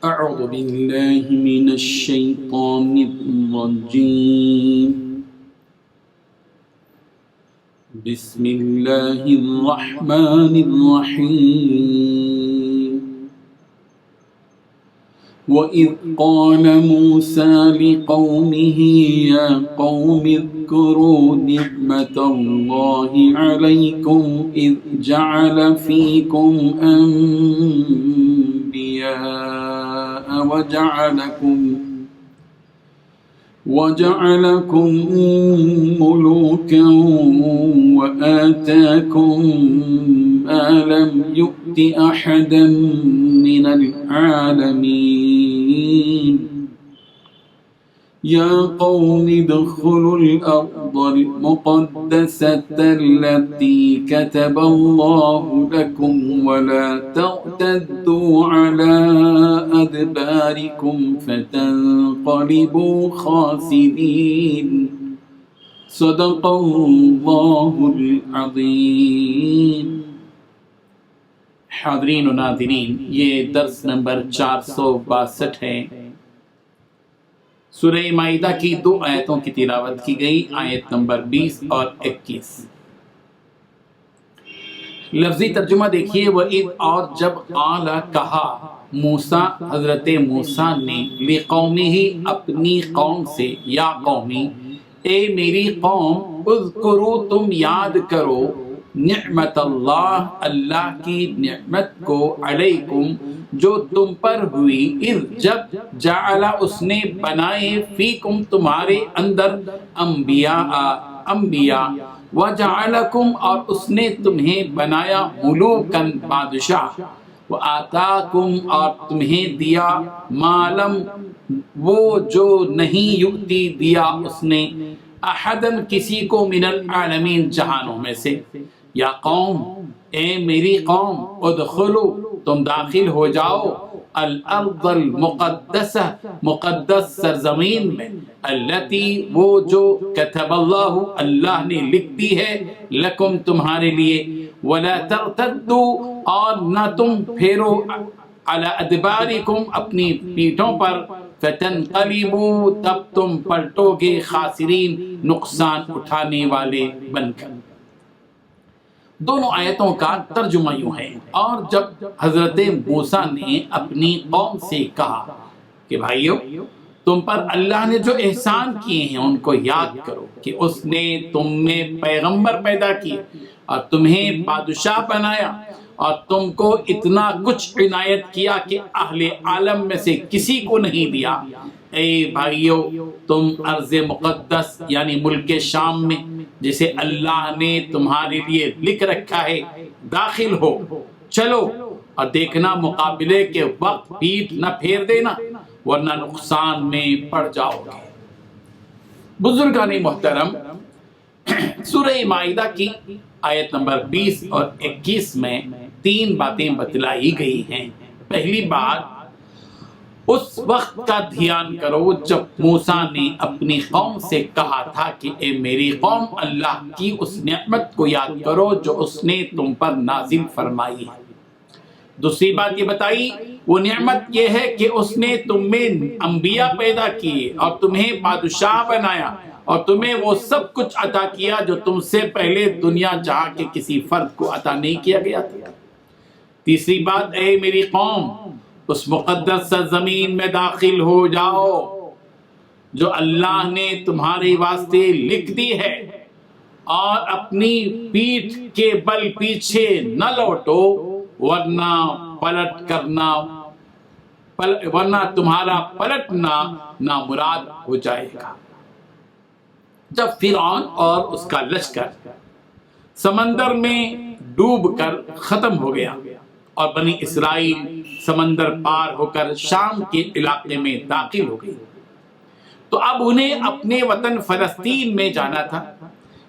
أعوذ بالله من الشيطان الرجيم بسم الله الرحمن الرحيم وإذ قال موسى لقومه يا قوم اذكروا نعمة الله عليكم إذ جعل فيكم أنبياء وجعلكم ملوكا وآتاكم ما لم يؤت أحدا من العالمين يا قوم ادخلوا الأرض المقدسة التي كتب الله لكم ولا ترتدوا على أدباركم فتنقلبوا خاسرين صدق الله العظيم. حاضرین و ناظرین، یہ درس نمبر 462 ہے. سورہ مائدہ کی 2 آیتوں کی تلاوت کی گئی، آیت نمبر 20 اور 21. لفظی ترجمہ دیکھیے. وَإِذْ، اور جب قال کہا موسیٰ، حضرت موسیٰ نے، لِقَوْمِهِ اپنی قوم سے، یا قومی اے میری قوم، اذکرو تم یاد کرو، نعمت اللہ اللہ کی نعمت کو، علیکم جو تم پر ہوئی، اذ جب، جعل اس نے بنائے، فیکم تمہارے اندر، انبیاء وجعلکم اور اس نے تمہیں بنایا، ملوکن بادشاہ، وآتاکم اور تمہیں دیا، مالم وہ جو نہیں یؤتی دیا اس نے، احدن کسی کو، من العالمین جہانوں میں سے. یا قوم اے میری قوم، ادخلو تم داخل ہو جاؤ، الارض المقدسہ مقدس سرزمین میں، التی وہ جو، کتب اللہ اللہ نے لکھ دی ہے، لکم تمہارے لیے، ولا ترتدوا اور نہ تم پھیرو، علی ادبارکم اپنی پیٹھوں پر، فتنقلبوا تب تم پلٹو گے، خاسرین نقصان اٹھانے والے بن کر. دونوں آیتوں کا ترجمہ یوں ہے. اور جب حضرت موسیٰ نے اپنی قوم سے کہا کہ بھائیو، تم پر اللہ نے جو احسان کیے ہیں ان کو یاد کرو، کہ اس نے تم میں پیغمبر پیدا کیے اور تمہیں بادشاہ بنایا اور تم کو اتنا کچھ عنایت کیا کہ اہل عالم میں سے کسی کو نہیں دیا. اے بھائیو، تم ارض مقدس یعنی ملک شام میں، جسے اللہ نے تمہارے لیے لکھ رکھا ہے، داخل ہو، چلو، اور دیکھنا مقابلے کے وقت پیٹ نہ پھیر دینا ورنہ نقصان میں پڑ جاؤ گے. بزرگان محترم، سورہ مائدہ کی آیت نمبر 20 اور 21 میں 3 باتیں بتلائی گئی ہیں. پہلی بات، اس وقت کا دھیان کرو جب موسیٰ نے اپنی قوم سے کہا تھا کہ اے میری قوم، اللہ کی اس نعمت کو یاد کرو جو اس نے تم پر نازل فرمائی ہے. دوسری بات یہ بتائی، وہ نعمت یہ ہے کہ اس نے تم میں انبیاء پیدا کیے اور تمہیں بادشاہ بنایا اور تمہیں وہ سب کچھ عطا کیا جو تم سے پہلے دنیا جہاں کے کسی فرد کو عطا نہیں کیا گیا تھا. تیسری بات، اے میری قوم، اس مقدس سرزمین میں داخل ہو جاؤ جو اللہ نے تمہارے واسطے لکھ دی ہے، اور اپنی پیٹھ کے بل پیچھے نہ لوٹو ورنہ تمہارا پلٹنا نامراد ہو جائے گا. جب فرعون اور اس کا لشکر سمندر میں ڈوب کر ختم ہو گیا اور بنی اسرائیل سمندر پار ہو کر شام کے علاقے میں داخل ہو گئی، تو اب انہیں اپنے وطن فلسطین میں جانا تھا.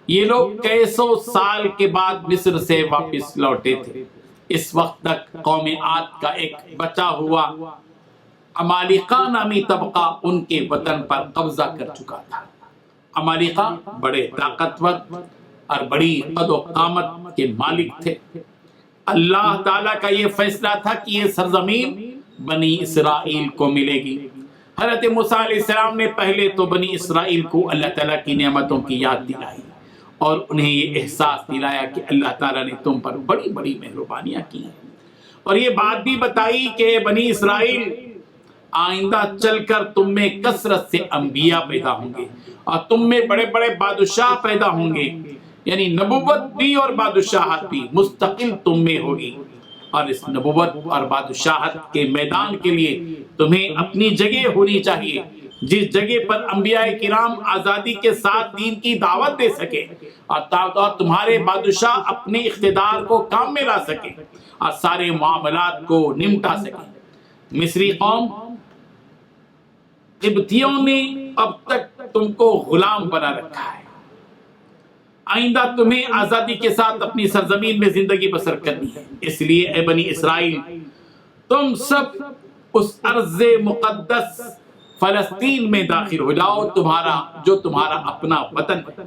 یہ لوگ کئی سو سال کے بعد مصر سے واپس لوٹے تھے. اس وقت تک قوم عاد کا ایک بچا ہوا عمالقہ نامی طبقہ ان کے وطن پر قبضہ کر چکا تھا. عمالقہ بڑے طاقتور اور بڑی قد و قامت کے مالک تھے. اللہ تعالیٰ کا یہ فیصلہ تھا کہ یہ سرزمین بنی اسرائیل کو ملے گی۔ حضرت موسیٰ علیہ السلام نے پہلے تو بنی اسرائیل کو اللہ تعالیٰ کی نعمتوں کی یاد دلائی اور انہیں یہ احساس دلایا کہ اللہ تعالیٰ نے تم پر بڑی بڑی مہربانیاں کی ہیں، اور یہ بات بھی بتائی کہ بنی اسرائیل آئندہ چل کر تم میں کثرت سے انبیاء پیدا ہوں گے اور تم میں بڑے بڑے بادشاہ پیدا ہوں گے، یعنی نبوت بھی اور بادشاہت بھی مستقل تم میں ہوگی، اور اس نبوت اور بادشاہت کے میدان کے لیے تمہیں اپنی جگہ ہونی چاہیے، جس جگہ پر انبیاء کرام آزادی کے ساتھ دین کی دعوت دے سکے اور تمہارے بادشاہ اپنے اقتدار کو کام میں لا سکے اور سارے معاملات کو نمٹا سکے۔ مصری قوم قبطیوں نے اب تک تم کو غلام بنا رکھا ہے، آئندہ تمہیں آزادی کے ساتھ اپنی سرزمین میں زندگی بسر کرنی ہے، اس لیے اے بنی اسرائیل تم سب اس ارض مقدس فلسطین میں داخل ہو جاؤ، جو تمہارا اپنا وطن ہے۔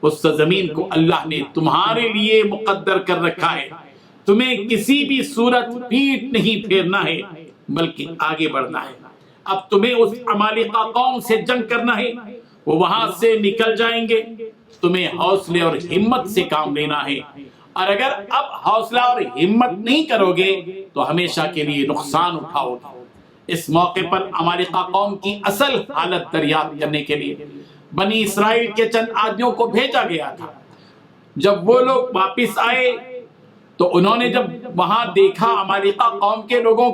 اس زمین کو اللہ نے تمہارے لیے مقدر کر رکھا ہے، تمہیں کسی بھی صورت پیٹ نہیں پھیرنا ہے بلکہ آگے بڑھنا ہے۔ اب تمہیں اس عمالقہ قوم سے جنگ کرنا ہے، وہ وہاں سے نکل جائیں گے، تمہیں حوصلے اور ہمت سے کام لینا ہے، اور اگر اب حوصلہ اور ہمت نہیں کرو گے تو ہمیشہ کے لیے نقصان اٹھاؤ گے۔ اس موقع پر عمالقہ قوم کی اصل حالت دریافت کرنے کے لیے بنی اسرائیل کے چند آدمیوں کو بھیجا گیا تھا۔ جب وہ لوگ واپس آئے تو انہوں نے جب وہاں دیکھا عمالقہ قوم کے لوگوں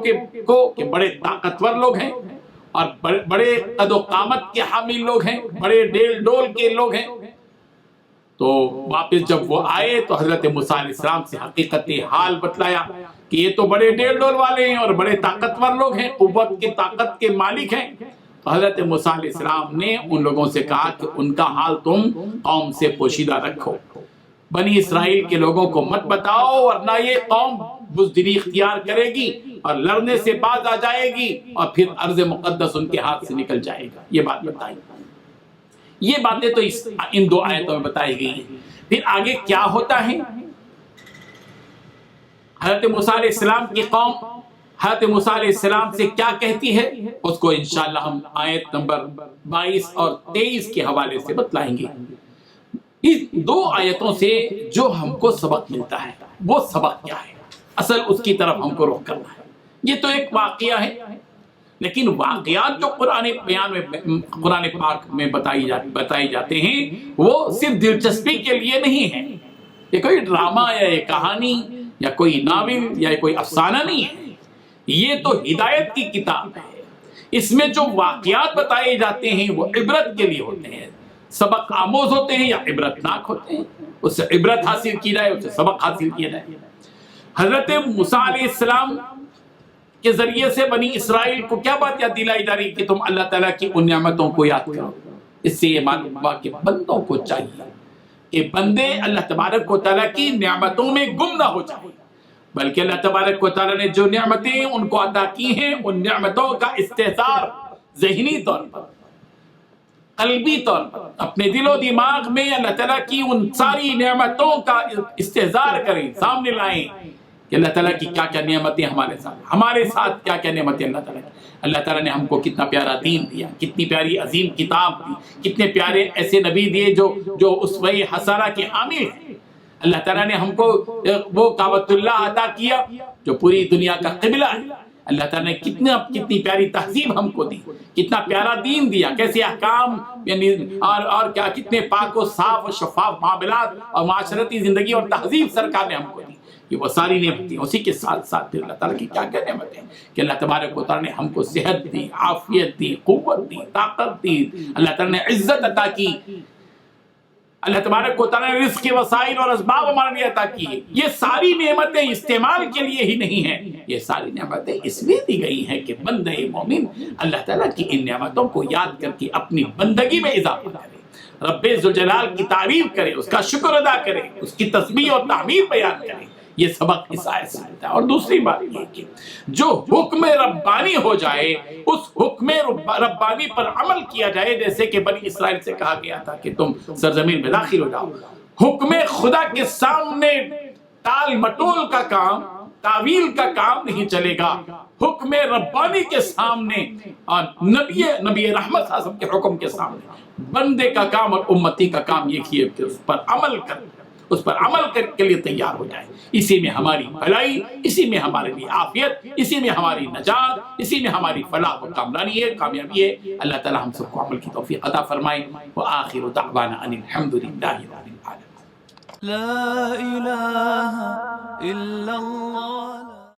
کو کہ بڑے طاقتور لوگ ہیں اور بڑے قد و قامت کے حامل لوگ ہیں، بڑے ڈیل ڈول کے لوگ ہیں، تو واپس جب وہ آئے تو حضرت موسیٰ علیہ السلام سے حقیقت حال بتلایا کہ یہ تو بڑے ڈیل ڈول والے ہیں اور بڑے طاقتور لوگ ہیں، قوت کی طاقت کے مالک ہیں۔ تو حضرت موسیٰ علیہ السلام نے ان لوگوں سے کہا کہ ان کا حال تم قوم سے پوشیدہ رکھو، بنی اسرائیل کے لوگوں کو مت بتاؤ، ورنہ یہ قوم بزدلی اختیار کرے گی اور لڑنے سے باز آ جائے گی اور پھر ارض مقدس ان کے ہاتھ سے نکل جائے گا۔ یہ بات بتائی، یہ باتیں تو ان دو آیتوں میں بتائی گئی ہیں۔ پھر آگے کیا ہوتا ہے؟ حضرت موسیٰ علیہ السلام کی قوم حضرت موسیٰ علیہ السلام سے کیا کہتی ہے، اس کو انشاءاللہ ہم آیت نمبر 22 اور 23 کے حوالے سے بتلائیں گے۔ اس دو آیتوں سے جو ہم کو سبق ملتا ہے وہ سبق کیا ہے، اصل اس کی طرف ہم کو رخ کرنا ہے۔ یہ تو ایک واقعہ ہے، لیکن واقعات جو قرآن پاک میں بتائی جاتے ہیں وہ صرف دلچسپی کے لیے نہیں ہے، یہ کوئی ڈرامہ یا ایک کہانی یا کوئی ناول یا کوئی افسانہ نہیں ہے، یہ تو ہدایت کی کتاب ہے۔ اس میں جو واقعات بتائے جاتے ہیں وہ عبرت کے لیے ہوتے ہیں، سبق آموز ہوتے ہیں یا عبرتناک ہوتے ہیں، اس سے عبرت حاصل کی جائے، اس سے سبق حاصل کیا جائے۔ حضرت موسیٰ علیہ السلام کے ذریعے سے بنی اسرائیل کو کیا بات یاد دلائی جا رہی کہ تم اللہ تعالیٰ کی ان نعمتوں کو یاد کرو۔ اس سے یہ معلوم ہوا کہ بندوں کو چاہیے کہ بندے اللہ تبارک و تعالیٰ کی نعمتوں میں گم نہ ہو جائیں، بلکہ اللہ تبارک و تعالیٰ نے جو نعمتیں ان کو عطا کی ہیں ان نعمتوں کا استحضار ذہنی طور پر، قلبی طور پر اپنے دل و دماغ میں اللہ تعالیٰ کی ان ساری نعمتوں کا استحضار کریں، سامنے لائیں کہ اللہ تعالیٰ کی کیا کیا نعمتیں ہمارے ساتھ کیا کیا نعمتیں اللہ تعالیٰ نے ہم کو کتنا پیارا دین دیا، کتنی پیاری عظیم کتاب دی، کتنے پیارے ایسے نبی دیے جو اسوہ حسنہ کے حامل ہیں۔ اللہ تعالیٰ نے ہم کو وہ کعبۃ اللہ عطا کیا جو پوری دنیا کا قبلہ ہے۔ اللہ تعالیٰ نے کتنی پیاری تہذیب ہم کو دی، کتنا پیارا دین دیا، کیسے احکام یعنی اور کیا کتنے پاک و صاف و شفاف معاملات اور معاشرتی زندگی اور تہذیب سرکار نے ہم کو دی۔ یہ وہ ساری نعمتیں، اسی کے ساتھ ساتھ پھر اللہ تعالیٰ کی کیا کیا نعمتیں کہ اللہ تبارک و تعالیٰ نے ہم کو صحت دی، عافیت دی، قوت دی، طاقت دی، اللہ تعالیٰ نے عزت عطا کی، اللہ تبارک و تعالیٰ نے رزق کے وسائل اور اسباب ہمارے لیے عطا کی۔ یہ ساری نعمتیں استعمال کے لیے ہی نہیں ہیں، یہ ساری نعمتیں اس لیے دی گئی ہیں کہ بندہ مومن اللہ تعالیٰ کی ان نعمتوں کو یاد کر کے اپنی بندگی میں اضافہ کرے، رب ذوالجلال کی تعریف کرے، اس کا شکر ادا کرے، اس کی تسبیح اور تعمیر بیان کرے۔ یہ سبق اس آیت سے ملتا ہے۔ اور دوسری بات یہ کہ جو حکم ربانی ہو جائے اس حکم ربانی پر عمل کیا جائے، جیسے کہ بنی اسرائیل سے کہا گیا تھا کہ تم سرزمین میں داخل ہو جاؤ، حکم خدا کے سامنے ٹال مٹول کا کام، تعویل کا کام نہیں چلے گا، حکم ربانی کے سامنے اور نبی رحمت صلی اللہ علیہ وسلم کے حکم کے سامنے بندے کا کام اور امتی کا کام یہ کیے کہ اس پر عمل کے لیے تیار ہو جائے. اسی میں ہماری بھلائی، اسی میں ہمارے لیے عافیت، اسی میں ہماری نجات، اسی میں ہماری فلاح و کامیابی ہے. اللہ تعالی ہم سب کو عمل کی توفیق عطا فرمائے. وآخر دعوانا ان الحمد للہ رب العالمین. لا إله إلا الله.